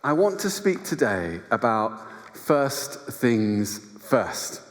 I want to speak today about first things first.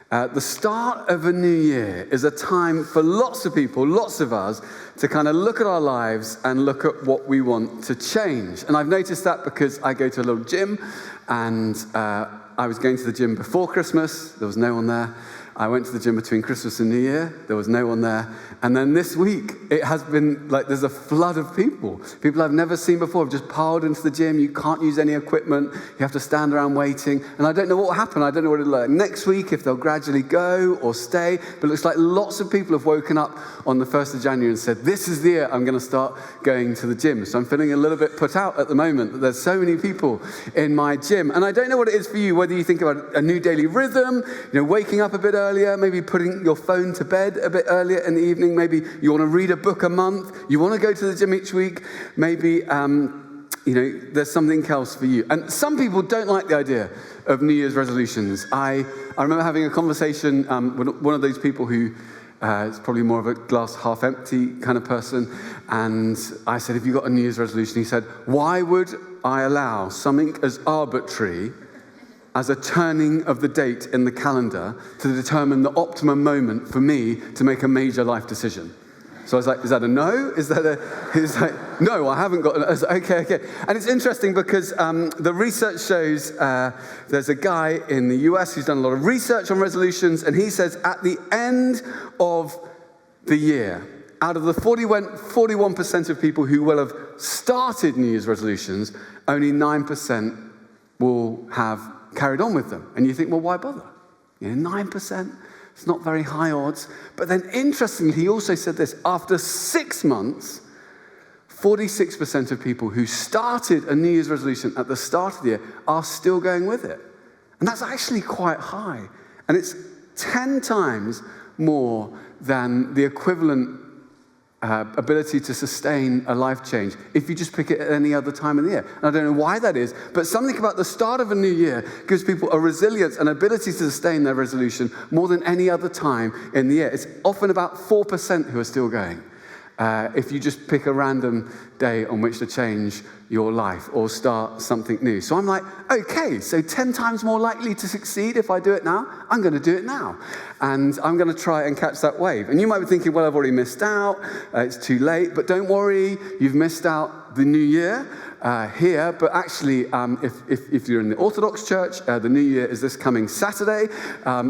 The start of a new year is a time for lots of people, lots of us, to kind of look at our lives and look at what we want to change. And I've noticed that because I go to a little gym, and I was going to the gym before Christmas. There was no one there. I went to the gym between Christmas and New Year. There was no one there. And then this week, it has been like there's a flood of people. People I've never seen before have just piled into the gym. You can't use any equipment. You have to stand around waiting. And I don't know what will happen. I don't know what it'll look like next week, if they'll gradually go or stay. But it looks like lots of people have woken up on the 1st of January and said, this is the year I'm going to start going to the gym. So I'm feeling a little bit put out at the moment that there's so many people in my gym. And I don't know what it is for you, whether you think about a new daily rhythm, waking up a bit earlier, maybe putting your phone to bed a bit earlier in the evening. Maybe you want to read a book a month. You want to go to the gym each week. Maybe, there's something else for you. And some people don't like the idea of New Year's resolutions. I remember having a conversation with one of those people who is probably more of a glass half empty kind of person. And I said, have you got a New Year's resolution? He said, why would I allow something as arbitrary as a turning of the date in the calendar to determine the optimum moment for me to make a major life decision? So I was like, is that a no? He's like, no, I haven't got I was like, okay. And it's interesting because the research shows there's a guy in the US who's done a lot of research on resolutions, and he says at the end of the year, out of the 41% of people who will have started New Year's resolutions, only 9% will have carried on with them. And you think, well, why bother? 9%, it's not very high odds. But then interestingly, he also said this, after 6 months, 46% of people who started a New Year's resolution at the start of the year are still going with it. And that's actually quite high. And it's 10 times more than the equivalent ability to sustain a life change if you just pick it at any other time of the year. And I don't know why that is, but something about the start of a new year gives people a resilience and ability to sustain their resolution more than any other time in the year. It's often about 4% who are still going. If you just pick a random day on which to change your life or start something new. So I'm like, okay, so 10 times more likely to succeed if I do it now. I'm going to do it now. And I'm going to try and catch that wave. And you might be thinking, well, I've already missed out. It's too late. But don't worry, you've missed out the new year here. But actually, if you're in the Orthodox Church, the new year is this coming Saturday.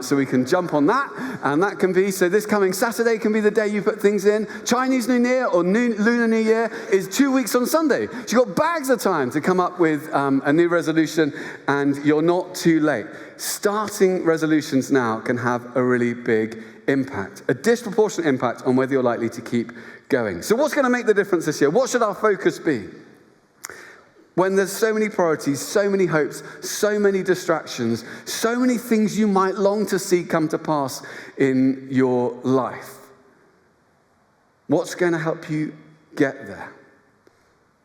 So we can jump on that. And that can be, so this coming Saturday can be the day you put things in. Chinese New Year or Lunar New Year is 2 weeks on Sunday. So you've got bags of time to come up with a new resolution, and you're not too late. Starting resolutions now can have a really big impact, a disproportionate impact on whether you're likely to keep going. So what's going to make the difference this year? What should our focus be? When there's so many priorities, so many hopes, so many distractions, so many things you might long to see come to pass in your life. What's going to help you get there?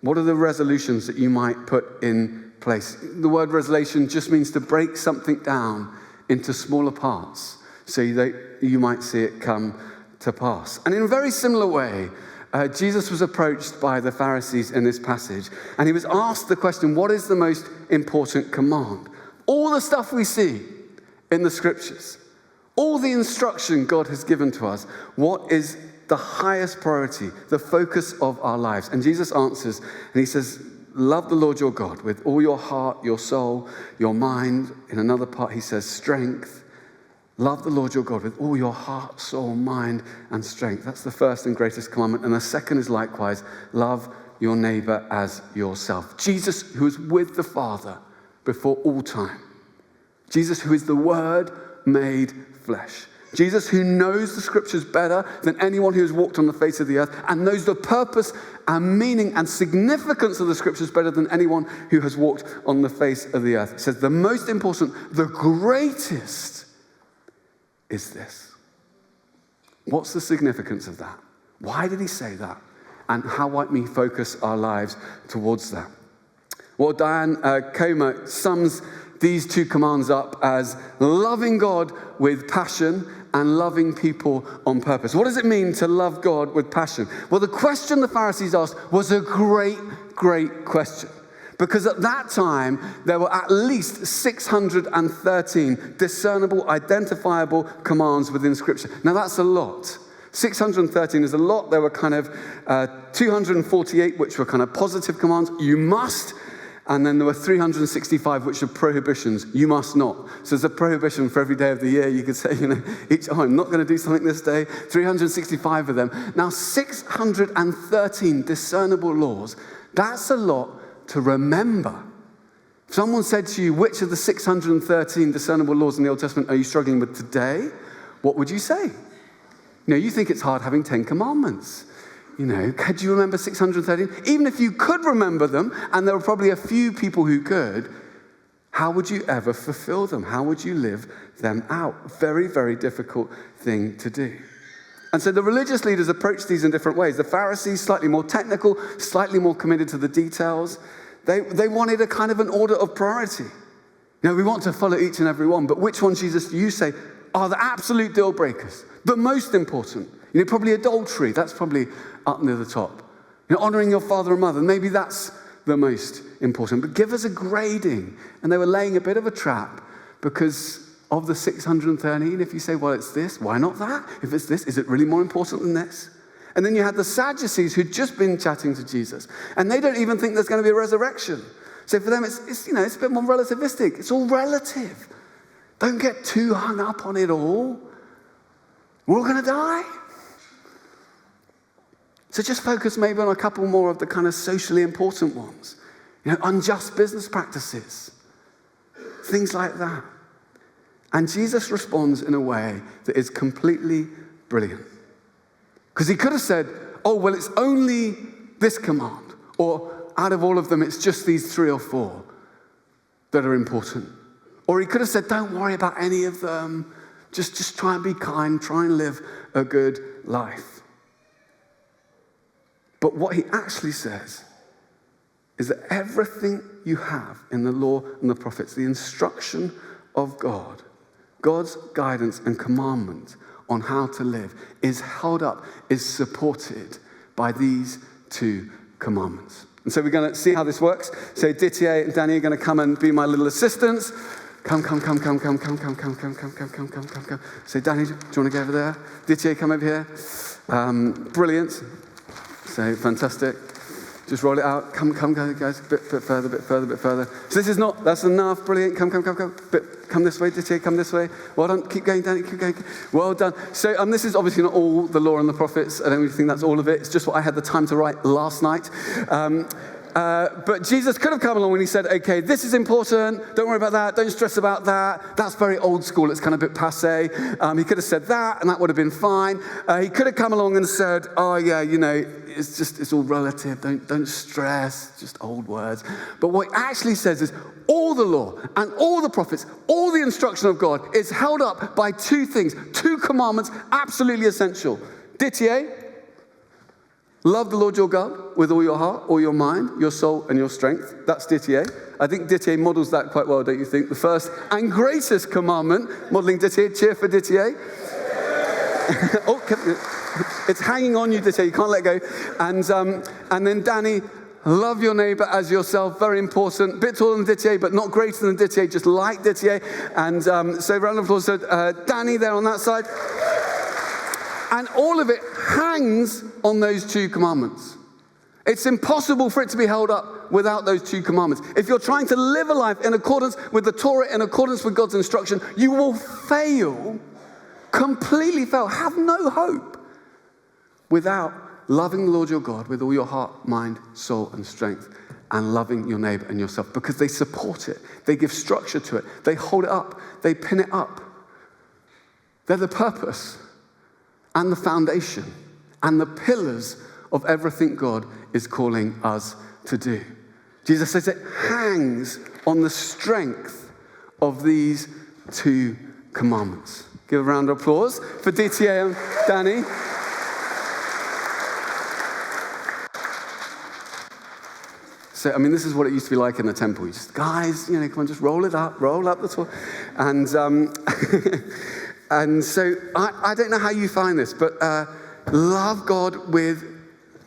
What are the resolutions that you might put in place? The word resolution just means to break something down into smaller parts so that you might see it come to pass. And in a very similar way, Jesus was approached by the Pharisees in this passage, and he was asked the question, what is the most important command? All the stuff we see in the scriptures, all the instruction God has given to us, what is the highest priority, the focus of our lives? And Jesus answers, and he says, love the Lord your God with all your heart, your soul, your mind. In another part, he says, strength. Love the Lord your God with all your heart, soul, mind, and strength. That's the first and greatest commandment. And the second is likewise, love your neighbor as yourself. Jesus, who is with the Father before all time. Jesus, who is the Word made flesh. Jesus, who knows the scriptures better than anyone who has walked on the face of the earth and knows the purpose and meaning and significance of the scriptures better than anyone who has walked on the face of the earth. It says the most important, the greatest is this. What's the significance of that? Why did he say that? And how might we focus our lives towards that? Well, Diane Comer sums these two commands up as loving God with passion and loving people on purpose. What does it mean to love God with passion? Well, the question the Pharisees asked was a great question. Because at that time, there were at least 613 discernible, identifiable commands within Scripture. Now, that's a lot. 613 is a lot. There were kind of 248, which were kind of positive commands. You must. And then there were 365, which are prohibitions. You must not. So there's a prohibition for every day of the year. You could say, I'm not going to do something this day. 365 of them. Now, 613 discernible laws. That's a lot to remember. If someone said to you, which of the 613 discernible laws in the Old Testament are you struggling with today? What would you say? You think it's hard having 10 commandments. Could you remember 613? Even if you could remember them, and there were probably a few people who could, how would you ever fulfill them? How would you live them out? Very, very difficult thing to do. And so the religious leaders approached these in different ways. The Pharisees, slightly more technical, slightly more committed to the details. They wanted a kind of an order of priority. We want to follow each and every one, but which ones, Jesus, do you say are the absolute deal breakers, the most important? Probably adultery, that's probably up near the top. Honoring your father and mother, maybe that's the most important. But give us a grading. And they were laying a bit of a trap because of the 613, if you say, well, it's this, why not that? If it's this, is it really more important than this? And then you had the Sadducees who'd just been chatting to Jesus, and they don't even think there's going to be a resurrection. So for them, it's a bit more relativistic. It's all relative. Don't get too hung up on it all. We're all going to die. So just focus maybe on a couple more of the kind of socially important ones. Unjust business practices. Things like that. And Jesus responds in a way that is completely brilliant. Because he could have said, oh, well, it's only this command. Or out of all of them, it's just these 3 or 4 that are important. Or he could have said, don't worry about any of them. Just try and be kind. Try and live a good life. But what he actually says is that everything you have in the law and the prophets, the instruction of God, God's guidance and commandment on how to live is held up, is supported by these 2 commandments. And so we're going to see how this works. So Didier and Danny are going to come and be my little assistants. Come. So Danny, do you want to go over there? Didier, come over here. Brilliant. So fantastic. Just roll it out. Come, guys. Bit further. So this is not, that's enough. Brilliant. Come. Come this way, Didier. Come this way. Well done. Keep going, Danny. Keep going. Well done. So this is obviously not all the law and the prophets. I don't really think that's all of it. It's just what I had the time to write last night. But Jesus could have come along when he said, okay, this is important. Don't worry about that. Don't stress about that. That's very old school. It's kind of a bit passé. He could have said that, and that would have been fine. He could have come along and said, oh, yeah, it's all relative. Don't stress. Just old words. But what he actually says is all the law and all the prophets, all the instruction of God is held up by 2 things, 2 commandments, absolutely essential. Didier, love the Lord your God with all your heart, all your mind, your soul, and your strength. That's Didier. I think Didier models that quite well, don't you think? The first and greatest commandment, modeling Didier. Cheer for Didier. It's hanging on you, Didier. You can't let go. And then Danny, love your neighbor as yourself. Very important. Bit taller than Didier, but not greater than Didier, just like Didier. And so round of applause to Danny there on that side. And all of it hangs on those 2 commandments. It's impossible for it to be held up without those 2 commandments. If you're trying to live a life in accordance with the Torah, in accordance with God's instruction, you will fail, completely fail, have no hope without loving the Lord your God with all your heart, mind, soul, and strength, and loving your neighbor and yourself, because they support it. They give structure to it. They hold it up. They pin it up. They're the purpose and the foundation and the pillars of everything God is calling us to do. Jesus says it hangs on the strength of these 2 commandments. Give a round of applause for Didier and Danny. So, this is what it used to be like in the temple. You just, guys, come on, just roll up the tour. And so I don't know how you find this, but love God with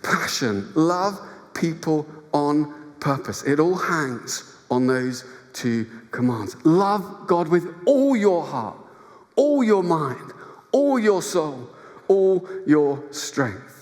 passion. Love people on purpose. It all hangs on those two commands. Love God with all your heart, all your mind, all your soul, all your strength.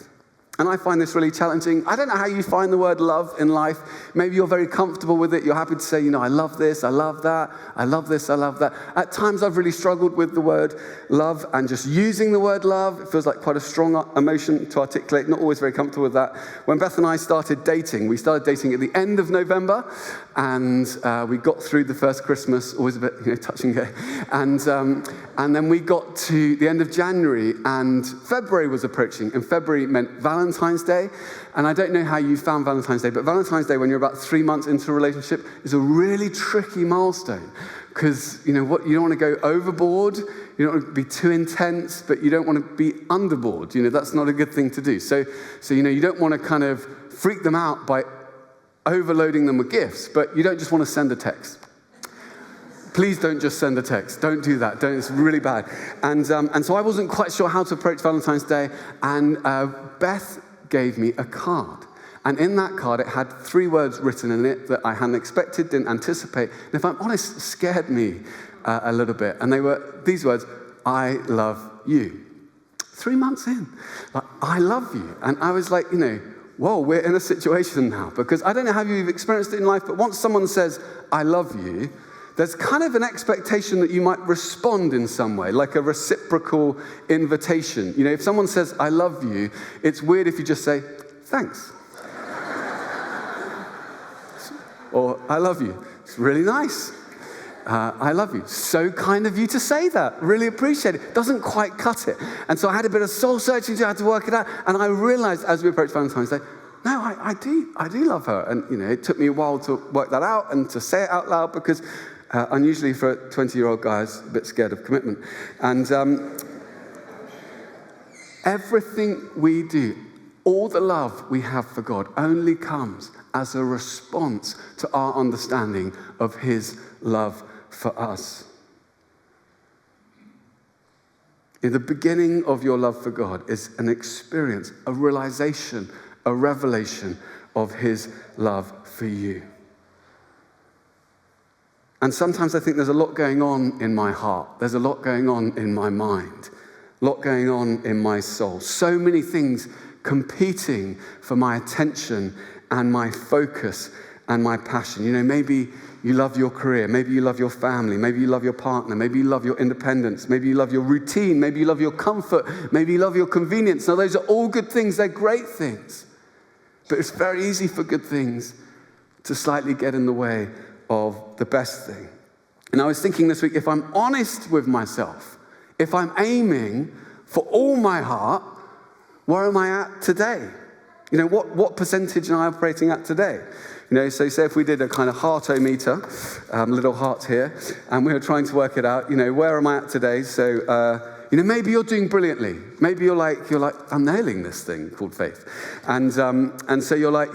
And I find this really challenging. I don't know how you find the word love in life. Maybe you're very comfortable with it. You're happy to say, I love this, I love that, I love this, I love that. At times I've really struggled with the word love and just using the word love. It feels like quite a strong emotion to articulate. Not always very comfortable with that. When Beth and I started dating, we started dating at the end of November, and we got through the first Christmas, always a bit touch and go. And then we got to the end of January, and February was approaching, and February meant Valentine's Day. And I don't know how you found Valentine's Day, but Valentine's Day, when you're about 3 months into a relationship, is a really tricky milestone. Because, you don't want to go overboard, you don't want to be too intense, but you don't want to be underboard. That's not a good thing to do. So you don't want to kind of freak them out by overloading them with gifts, but you don't just want to send a text. Please don't just send a text. Don't do that. It's really bad. And so I wasn't quite sure how to approach Valentine's Day, and Beth gave me a card. And in that card, it had 3 words written in it that I hadn't expected, didn't anticipate, and if I'm honest, scared me a little bit. And they were these words: I love you. 3 months in, I love you. And I was like, whoa, we're in a situation now. Because I don't know how you've experienced it in life, but once someone says, I love you, there's kind of an expectation that you might respond in some way, like a reciprocal invitation. If someone says, I love you, it's weird if you just say, thanks. Or, I love you. It's really nice. I love you. So kind of you to say that. Really appreciate it. Doesn't quite cut it. And so I had a bit of soul searching to how to work it out. And I realized as we approached Valentine's Day, no, I do love her. And, it took me a while to work that out and to say it out loud because unusually for a 20-year-old guy, I was a bit scared of commitment. And everything we do, all the love we have for God only comes as a response to our understanding of his love for us. In the beginning of your love for God is an experience, a realization, a revelation of his love for you. And sometimes I think there's a lot going on in my heart. There's a lot going on in my mind. A lot going on in my soul. So many things competing for my attention and my focus and my passion. Maybe you love your career. Maybe you love your family. Maybe you love your partner. Maybe you love your independence. Maybe you love your routine. Maybe you love your comfort. Maybe you love your convenience. Now, those are all good things. They're great things. But it's very easy for good things to slightly get in the way of the best thing. And I was thinking this week, if I'm honest with myself, if I'm aiming for all my heart, where am I at today? What percentage am I operating at today? So say if we did a kind of heart-o-meter, little heart here, and we were trying to work it out, where am I at today? So, maybe you're doing brilliantly. Maybe you're like, I'm nailing this thing called faith. And so you're like,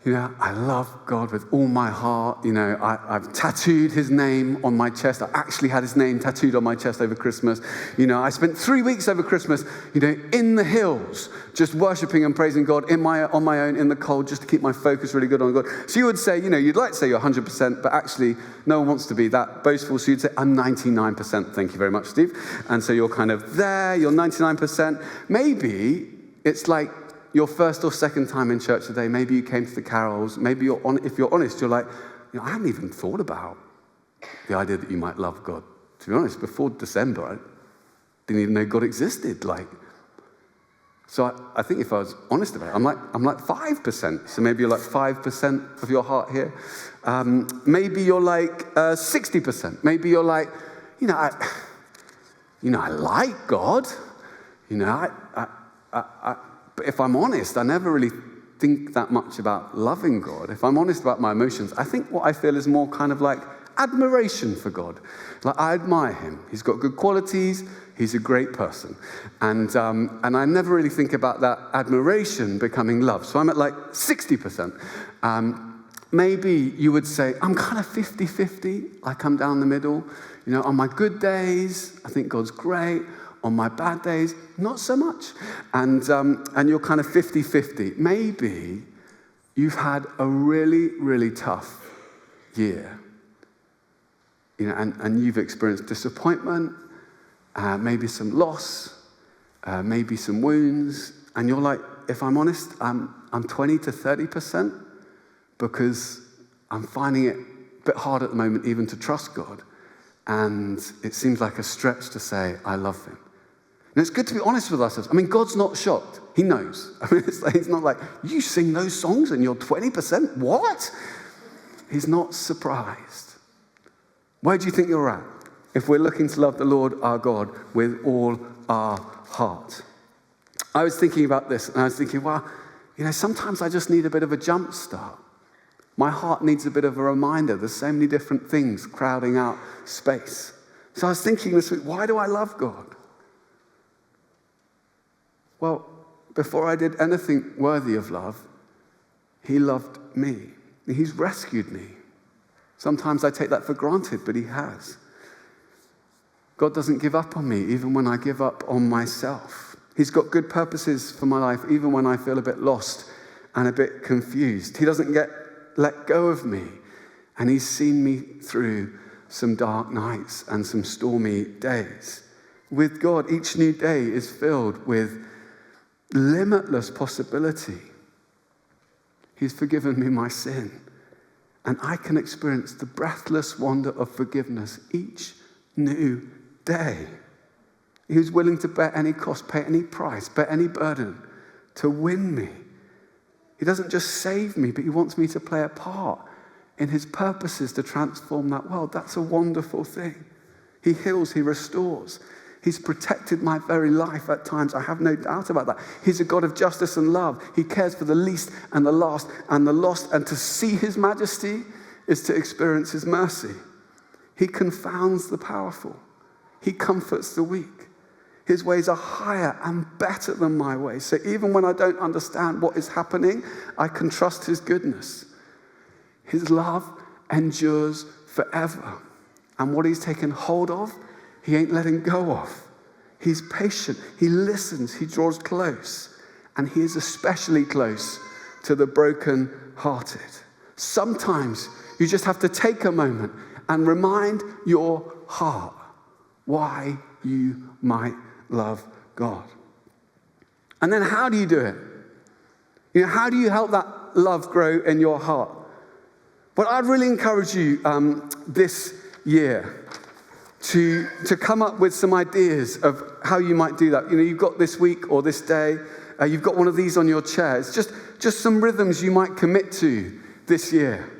I love God with all my heart. I've tattooed his name on my chest. I actually had his name tattooed on my chest over Christmas. I spent 3 weeks over Christmas, in the hills, just worshiping and praising God on my own in the cold, just to keep my focus really good on God. So you would say, you'd like to say you're 100%, but actually no one wants to be that boastful. So you'd say, I'm 99%. Thank you very much, Steve. And so you're kind of there, you're 99%. Maybe it's like your first or second time in church today. Maybe you came to the carols. Maybe if you're honest, you're like, I hadn't even thought about the idea that you might love God. To be honest, before December, I didn't even know God existed. So I think if I was honest about it, I'm like 5%. So maybe you're like 5% of your heart here. Maybe you're like 60%. Maybe you're like, I like God. But if I'm honest, I never really think that much about loving God. If I'm honest about my emotions, I think what I feel is more kind of like admiration for God. Like, I admire him. He's got good qualities. He's a great person. And I never really think about that admiration becoming love. So I'm at like 60%. Maybe you would say, I'm kind of 50-50, like I'm down the middle. On my good days, I think God's great. On my bad days, not so much. And you're kind of 50-50. Maybe you've had a really, really tough year. And you've experienced disappointment, maybe some loss, maybe some wounds, and you're like, if I'm honest, I'm 20 to 30% because I'm finding it a bit hard at the moment even to trust God, and it seems like a stretch to say, I love him. And it's good to be honest with ourselves. I mean, God's not shocked. He knows. I mean, it's not like, you sing those songs and you're 20%? What? He's not surprised. Where do you think you're at if we're looking to love the Lord our God with all our heart? I was thinking about this, and I was thinking, well, sometimes I just need a bit of a jump start. My heart needs a bit of a reminder. There's so many different things crowding out space. So I was thinking this week, why do I love God? Well, before I did anything worthy of love, he loved me. He's rescued me. Sometimes I take that for granted, but he has. God doesn't give up on me, even when I give up on myself. He's got good purposes for my life, even when I feel a bit lost and a bit confused. He doesn't let go of me, and he's seen me through some dark nights and some stormy days. With God, each new day is filled with limitless possibility. He's forgiven me my sin, and I can experience the breathless wonder of forgiveness each new day. He was willing to bear any cost, pay any price, bear any burden to win me. He doesn't just save me, but he wants me to play a part in his purposes to transform that world. That's a wonderful thing. He heals, he restores. He's protected my very life at times. I have no doubt about that. He's a God of justice and love. He cares for the least and the last and the lost. And to see his majesty is to experience his mercy. He confounds the powerful. He comforts the weak. His ways are higher and better than my ways. So even when I don't understand what is happening, I can trust his goodness. His love endures forever. And what he's taken hold of, he ain't letting go of. He's patient. He listens. He draws close. And he is especially close to the broken-hearted. Sometimes you just have to take a moment and remind your heart why you might love God. And then how do you do it? How do you help that love grow in your heart? Well, I'd really encourage you this year to come up with some ideas of how you might do that. You've got this week or this day, you've got one of these on your chair. It's just some rhythms you might commit to this year.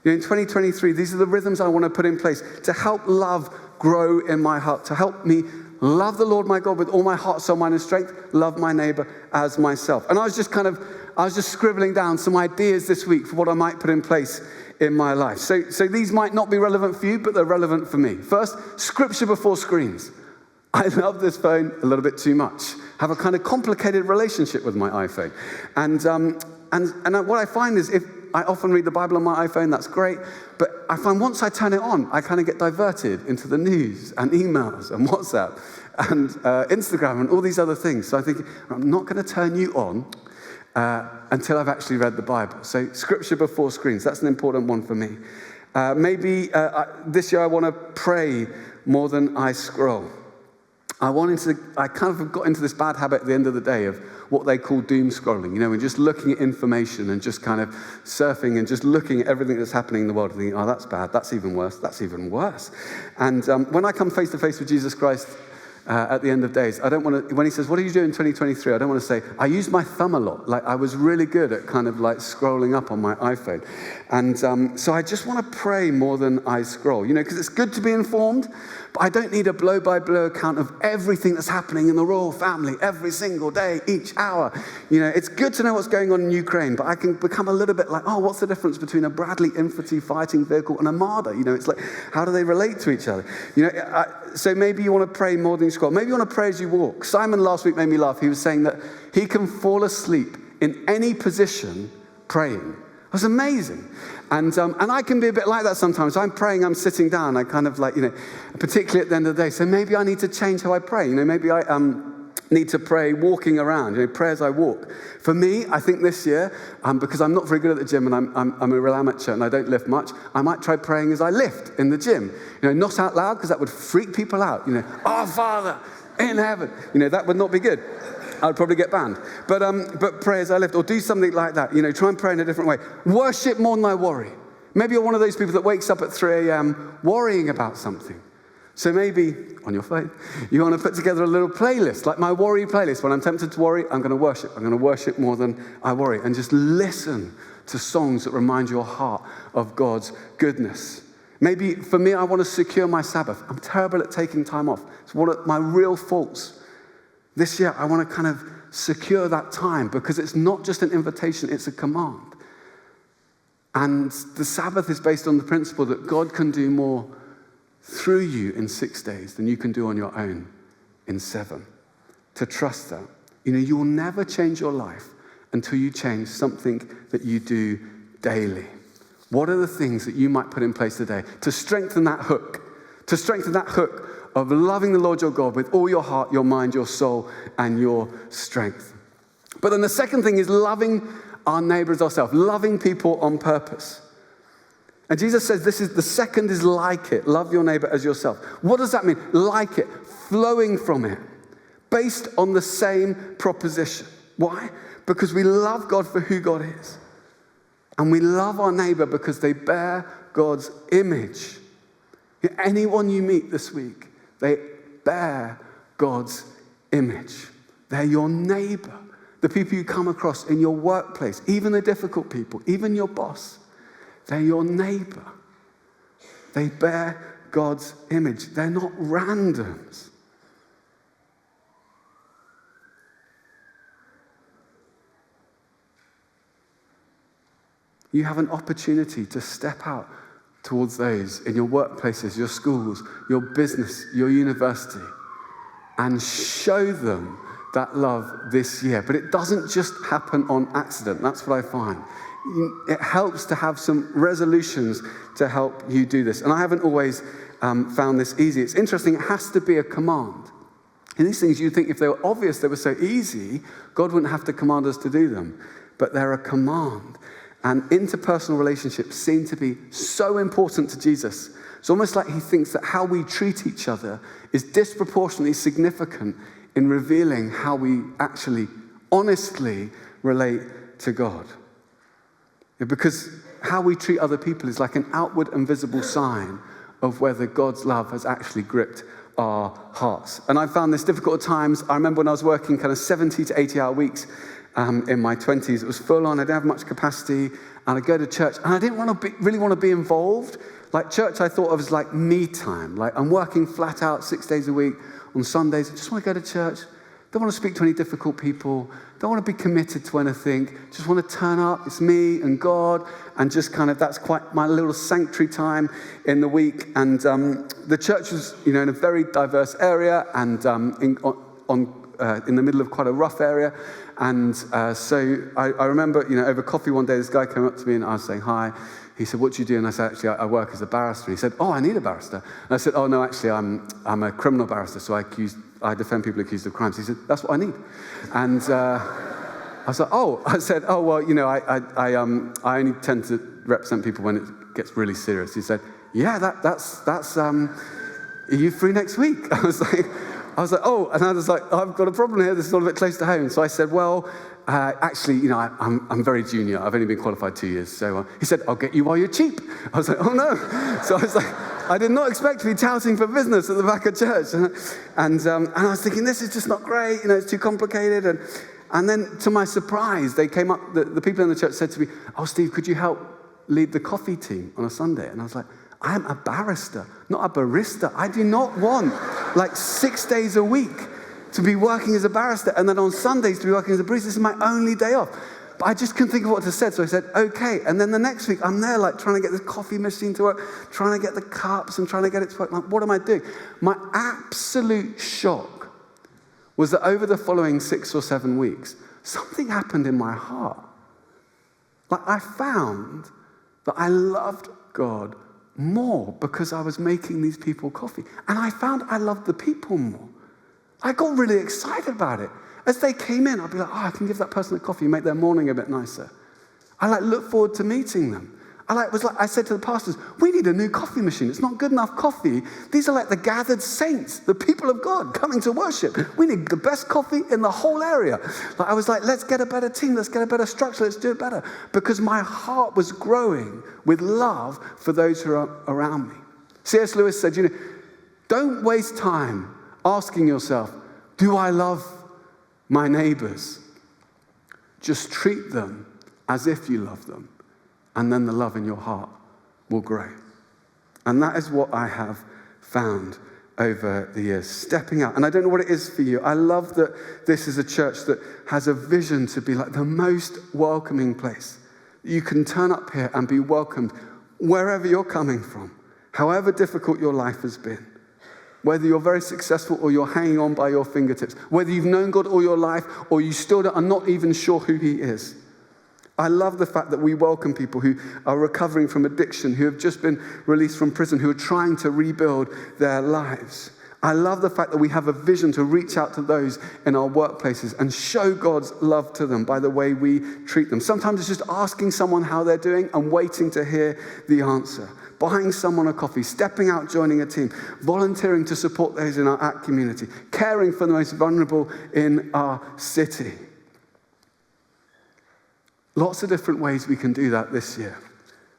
In 2023, these are the rhythms I want to put in place to help love grow in my heart, to help me love the Lord my God with all my heart, soul, mind, and strength, love my neighbor as myself. And I was just scribbling down some ideas this week for what I might put in place in my life. So these might not be relevant for you, but they're relevant for me. First, scripture before screens. I love this phone a little bit too much. Have a kind of complicated relationship with my iPhone. And what I find is if I often read the Bible on my iPhone, that's great. But I find once I turn it on, I kind of get diverted into the news and emails and WhatsApp and Instagram and all these other things. So I think, I'm not going to turn you on until I've actually read the Bible. So scripture before screens, that's an important one for me. Maybe this year I want to pray more than I scroll. I kind of got into this bad habit at the end of the day of what they call doom scrolling, and just looking at information and just kind of surfing and just looking at everything that's happening in the world and thinking, oh, that's bad, that's even worse, that's even worse. And when I come face to face with Jesus Christ at the end of days, I don't want to, when he says, what are you doing in 2023? I don't want to say, I used my thumb a lot. Like I was really good at kind of like scrolling up on my iPhone. And so I just want to pray more than I scroll, because it's good to be informed, but I don't need a blow-by-blow account of everything that's happening in the royal family every single day, each hour. It's good to know what's going on in Ukraine, but I can become a little bit like, oh, what's the difference between a Bradley infantry fighting vehicle and a Marder? It's like, how do they relate to each other? So maybe you want to pray more than you scroll. Maybe you want to pray as you walk. Simon last week made me laugh. He was saying that he can fall asleep in any position praying. It was amazing. And I can be a bit like that sometimes. I'm praying, I'm sitting down. I kind of like, particularly at the end of the day. So maybe I need to change how I pray. Maybe need to pray walking around, pray as I walk. For me, I think this year, because I'm not very good at the gym and I'm a real amateur and I don't lift much, I might try praying as I lift in the gym. Not out loud because that would freak people out. Our Father in heaven. That would not be good. I'd probably get banned. But pray as I lift, or do something like that. Try and pray in a different way. Worship more than I worry. Maybe you're one of those people that wakes up at 3 a.m. worrying about something. So maybe, on your phone, you want to put together a little playlist, like my worry playlist. When I'm tempted to worry, I'm going to worship. I'm going to worship more than I worry. And just listen to songs that remind your heart of God's goodness. Maybe, for me, I want to secure my Sabbath. I'm terrible at taking time off. It's one of my real faults. This year, I want to kind of secure that time because it's not just an invitation, it's a command. And the Sabbath is based on the principle that God can do more through you in 6 days than you can do on your own in 7. To trust that. You will never change your life until you change something that you do daily. What are the things that you might put in place today to strengthen that hook? To strengthen that hook of loving the Lord your God with all your heart, your mind, your soul, and your strength. But then the second thing is loving our neighbor as ourselves, loving people on purpose. And Jesus says the second is like it. Love your neighbor as yourself. What does that mean? Like it, flowing from it, based on the same proposition. Why? Because we love God for who God is. And we love our neighbor because they bear God's image. Anyone you meet this week, they bear God's image. They're your neighbor. The people you come across in your workplace, even the difficult people, even your boss. They're your neighbor. They bear God's image. They're not randoms. You have an opportunity to step out towards those in your workplaces, your schools, your business, your university, and show them that love this year. But it doesn't just happen on accident. That's what I find. It helps to have some resolutions to help you do this. And I haven't always found this easy. It's interesting, it has to be a command. And these things, you'd think if they were obvious, they were so easy, God wouldn't have to command us to do them. But they're a command. And interpersonal relationships seem to be so important to Jesus. It's almost like he thinks that how we treat each other is disproportionately significant in revealing how we actually honestly relate to God. Because how we treat other people is like an outward and visible sign of whether God's love has actually gripped our hearts. And I found this difficult at times. I remember when I was working kind of 70 to 80-hour weeks in my 20s. It was full on. I didn't have much capacity. And I'd go to church. And I didn't really want to be involved. Like church, I thought of as like me time. Like I'm working flat out 6 days a week on Sundays. I just want to go to church. Don't want to speak to any difficult people. Don't want to be committed to anything. Just want to turn up. It's me and God. And just kind of, that's quite my little sanctuary time in the week. And the church was, in a very diverse area and in the middle of quite a rough area. And so I remember, over coffee one day, this guy came up to me and I was saying hi. He said, "What do you do?" And I said, "Actually, I work as a barrister." He said, "Oh, I need a barrister." And I said, "Oh, no, actually, I'm a criminal barrister, so I defend people accused of crimes." He said, "That's what I need." And I was like, "Oh," I said, "Oh, well, I only tend to represent people when it gets really serious." He said, "Yeah, that's are you free next week?" I was like, "Oh," and I was like, "I've got a problem here. This is all a bit close to home." So I said, "Well, actually, I'm very junior. I've only been qualified 2 years." So he said, "I'll get you while you're cheap." I was like, "Oh no!" So I was like, I did not expect to be touting for business at the back of church, and I was thinking, this is just not great. It's too complicated. And then, to my surprise, they came up. The people in the church said to me, "Oh, Steve, could you help lead the coffee team on a Sunday?" And I was like, "I am a barrister, not a barista. I do not want 6 days a week to be working as a barrister and then on Sundays to be working as a barista. This is my only day off." But I just couldn't think of what to say. So I said, "Okay." And then the next week, I'm there trying to get this coffee machine to work, trying to get the cups and trying to get it to work. What am I doing? My absolute shock was that over the following 6 or 7 weeks, something happened in my heart. I found that I loved God more because I was making these people coffee. And I found I loved the people more. I got really excited about it. As they came in, I'd be like, I can give that person a coffee, make their morning a bit nicer. I look forward to meeting them. I said to the pastors, we need a new coffee machine. It's not good enough coffee. These are like the gathered saints, the people of God coming to worship. We need the best coffee in the whole area. I was like, let's get a better team. Let's get a better structure. Let's do it better. Because my heart was growing with love for those who are around me. C.S. Lewis said, don't waste time asking yourself, do I love my neighbors? Just treat them as if you love them. And then the love in your heart will grow. And that is what I have found over the years, stepping out. And I don't know what it is for you. I love that this is a church that has a vision to be like the most welcoming place. You can turn up here and be welcomed wherever you're coming from, however difficult your life has been. Whether you're very successful or you're hanging on by your fingertips, whether you've known God all your life or you still are not even sure who he is. I love the fact that we welcome people who are recovering from addiction, who have just been released from prison, who are trying to rebuild their lives. I love the fact that we have a vision to reach out to those in our workplaces and show God's love to them by the way we treat them. Sometimes it's just asking someone how they're doing and waiting to hear the answer. Buying someone a coffee, stepping out, joining a team, volunteering to support those in our ACT community, caring for the most vulnerable in our city. Lots of different ways we can do that this year.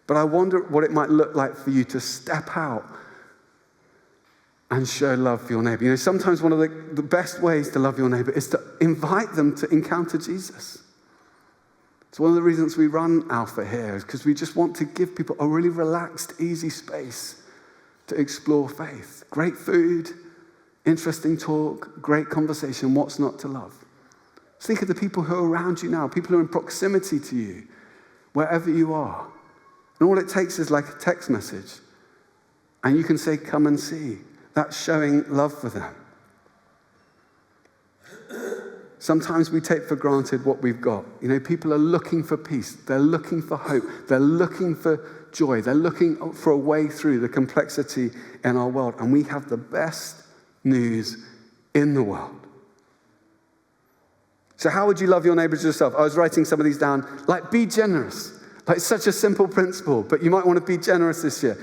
But I wonder what it might look like for you to step out and show love for your neighbor. Sometimes one of the best ways to love your neighbor is to invite them to encounter Jesus. It's one of the reasons we run Alpha here, is because we just want to give people a really relaxed, easy space to explore faith. Great food, interesting talk, great conversation, what's not to love? Think of the people who are around you now, people who are in proximity to you, wherever you are. And all it takes is like a text message. And you can say, come and see. That's showing love for them. Sometimes we take for granted what we've got. People are looking for peace. They're looking for hope. They're looking for joy. They're looking for a way through the complexity in our world. And we have the best news in the world. So how would you love your neighbors yourself? I was writing some of these down. Be generous. It's such a simple principle, but you might want to be generous this year.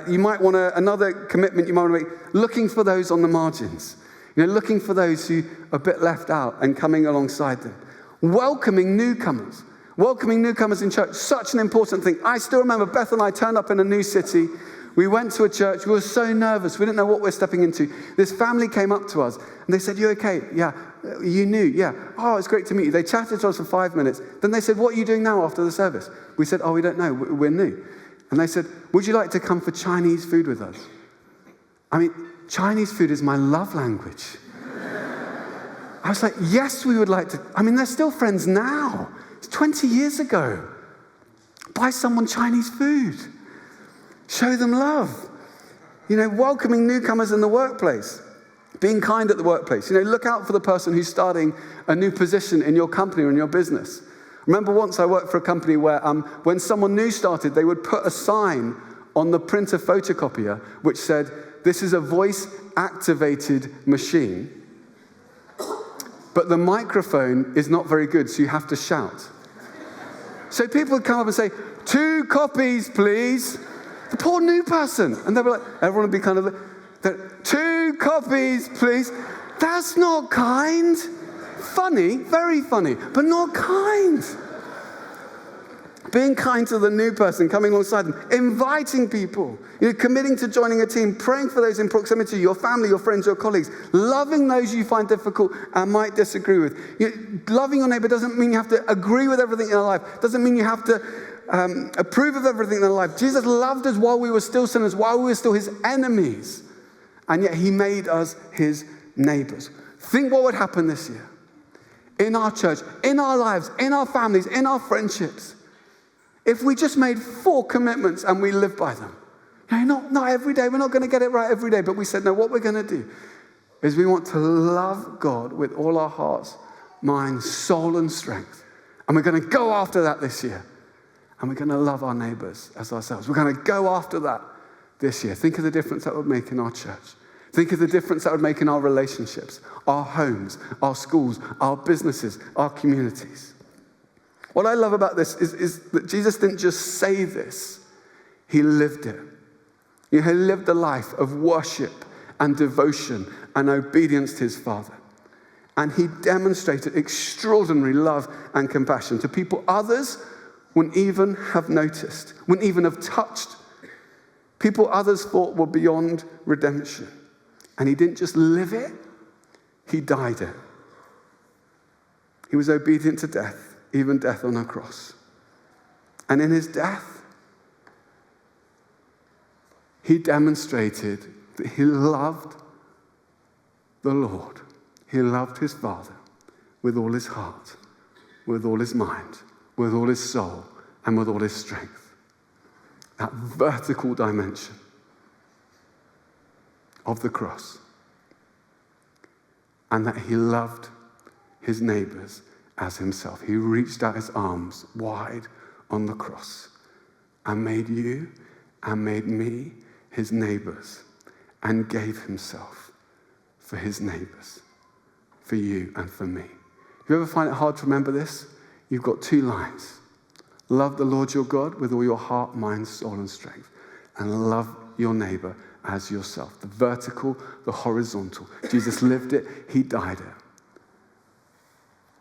You might want another commitment you might want to make, looking for those on the margins. Looking for those who are a bit left out and coming alongside them. Welcoming newcomers. Welcoming newcomers in church, such an important thing. I still remember Beth and I turned up in a new city. We went to a church. We were so nervous. We didn't know what we're stepping into. This family came up to us and they said, you okay? Yeah. You new? Yeah. Oh, it's great to meet you. They chatted to us for 5 minutes. Then they said, what are you doing now after the service? We said, we don't know. We're new. And they said, would you like to come for Chinese food with us? Chinese food is my love language. I was like, yes, we would like to. They're still friends now. It's 20 years ago. Buy someone Chinese food. Show them love. Welcoming newcomers in the workplace. Being kind at the workplace. Look out for the person who's starting a new position in your company or in your business. Remember once I worked for a company where when someone new started, they would put a sign on the printer photocopier which said, this is a voice-activated machine, but the microphone is not very good, so you have to shout. So people would come up and say, 2 copies, please. The poor new person. And they were like, everyone would be kind of, 2 copies, please. That's not kind. Funny, very funny, but not kind. Being kind to the new person, coming alongside them, inviting people, committing to joining a team, praying for those in proximity, your family, your friends, your colleagues, loving those you find difficult and might disagree with. Loving your neighbor doesn't mean you have to agree with everything in their life. Doesn't mean you have to approve of everything in their life. Jesus loved us while we were still sinners, while we were still his enemies, and yet he made us his neighbors. Think what would happen this year in our church, in our lives, in our families, in our friendships, if we just made 4 commitments and we lived by them. Not every day. We're not going to get it right every day. But we said, no, what we're going to do is we want to love God with all our hearts, mind, soul, and strength. And we're going to go after that this year. And we're going to love our neighbors as ourselves. We're going to go after that this year. Think of the difference that would make in our church. Think of the difference that would make in our relationships, our homes, our schools, our businesses, our communities. What I love about this is that Jesus didn't just say this, he lived it. He lived a life of worship and devotion and obedience to his Father. And he demonstrated extraordinary love and compassion to people others wouldn't even have noticed, wouldn't even have touched. People others thought were beyond redemption. And he didn't just live it, he died it. He was obedient to death, even death on a cross. And in his death, he demonstrated that he loved the Lord. He loved his Father with all his heart, with all his mind, with all his soul, and with all his strength. That vertical dimension of the cross. And that he loved his neighbors as himself. He reached out his arms wide on the cross and made you and made me his neighbors and gave himself for his neighbors, for you and for me. If you ever find it hard to remember this, you've got two lines. Love the Lord your God with all your heart, mind, soul, and strength. And love your neighbor as yourself. The vertical, the horizontal. Jesus lived it, he died it.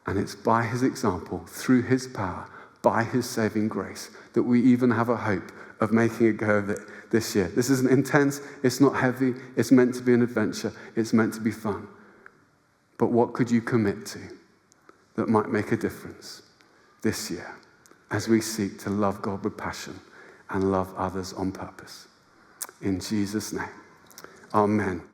And it's by his example, through his power, by his saving grace, that we even have a hope of making a go of it this year. This isn't intense, it's not heavy, it's meant to be an adventure, it's meant to be fun. But what could you commit to that might make a difference this year as we seek to love God with passion and love others on purpose? In Jesus' name, amen.